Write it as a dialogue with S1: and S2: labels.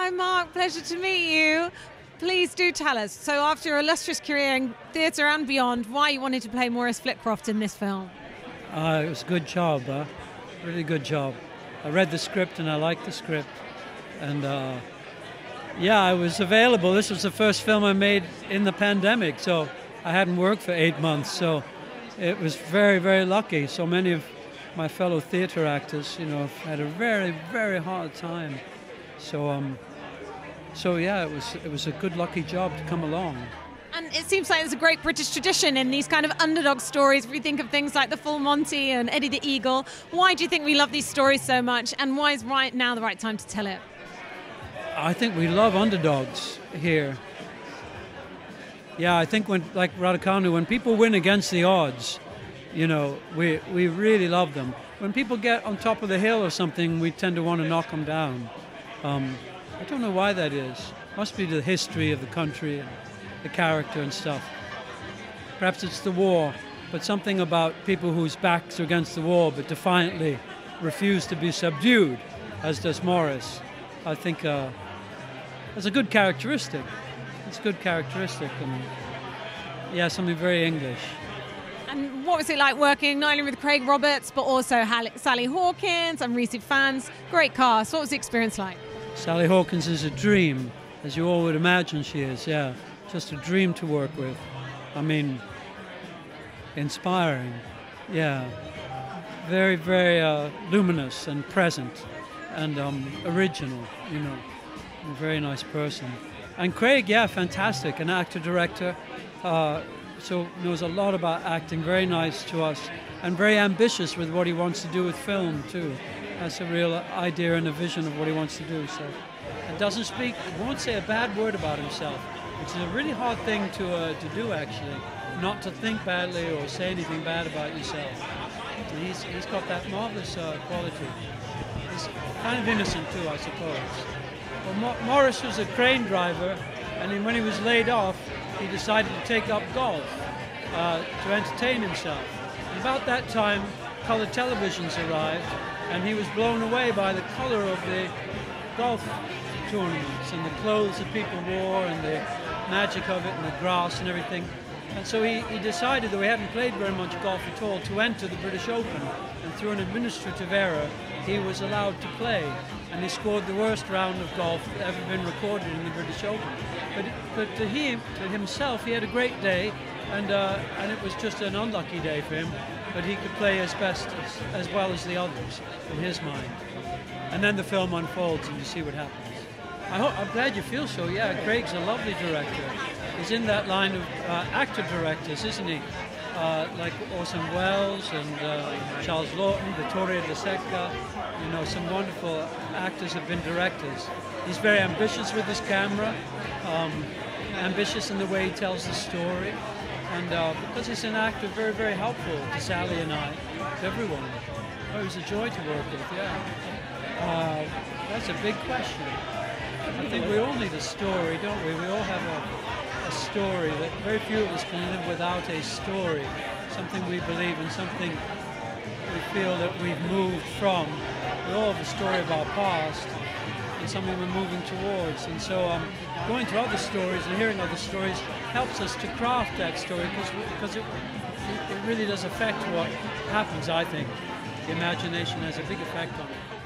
S1: Hi Mark, pleasure to meet you. Please do tell us, so after your illustrious career in theatre and beyond, why you wanted to play Maurice Flitcroft in this film?
S2: It was a good job, really good job. I read the script and I liked the script. And yeah, I was available. This was the first film I made in the pandemic, so I hadn't worked for 8 months. So it was very, very lucky. So many of my fellow theatre actors, have had a very, very hard time. So yeah, it was a good lucky job to come along.
S1: And it seems like there's a great British tradition in these kind of underdog stories. If we think of things like The Full Monty and Eddie the Eagle, why do you think we love these stories so much, and why is right now the right time to tell it?
S2: I think we love underdogs here. Yeah, I think like Raducanu, when people win against the odds, we really love them. When people get on top of the hill or something, we tend to want to knock them down. I don't know why that is. Must be the history of the country and the character and stuff. Perhaps it's the war, but something about people whose backs are against the wall but defiantly refuse to be subdued, as does Maurice. I think that's a good characteristic. It's a good characteristic, and yeah, something very English.
S1: And what was it like working not only with Craig Roberts but also Sally Hawkins and Reese Fans? Great cast. What was the experience like?
S2: Sally Hawkins is a dream, as you all would imagine she is, yeah. Just a dream to work with. I mean, inspiring, yeah. Very, very luminous and present and original, A very nice person. And Craig, yeah, fantastic, an actor-director. So knows a lot about acting, very nice to us, and very ambitious with what he wants to do with film, too. Has a real idea and a vision of what he wants to do. So, and won't say a bad word about himself, which is a really hard thing to do, actually, not to think badly or say anything bad about yourself. And he's got that marvelous quality. He's kind of innocent too, I suppose. Well, Maurice was a crane driver, and then when he was laid off, he decided to take up golf to entertain himself. And about that time, colour televisions arrived, and he was blown away by the colour of the golf tournaments and the clothes that people wore and the magic of it and the grass and everything. And so he decided, though he hadn't played very much golf at all, to enter the British Open. And through an administrative error, he was allowed to play. And he scored the worst round of golf ever been recorded in the British Open. But to himself, he had a great day, and it was just an unlucky day for him. But he could play as well as the others, in his mind. And then the film unfolds, and you see what happens. I'm glad you feel so. Yeah, Craig's a lovely director. He's in that line of actor directors, isn't he? Like Orson Welles and Charles Lawton, Vittorio De Sica. Some wonderful actors have been directors. He's very ambitious with his camera, ambitious in the way he tells the story. And because he's an actor, very, very helpful to Sally and I, to everyone. Oh, it was a joy to work with, yeah. That's a big question. I think we all need a story, don't we? We all have a story that very few of us can live without a story, something we believe in, something we feel that we've moved from. We all have a story of our past and something we're moving towards. And so going to other stories and hearing other stories helps us to craft that story because it really does affect what happens, I think. The imagination has a big effect on it.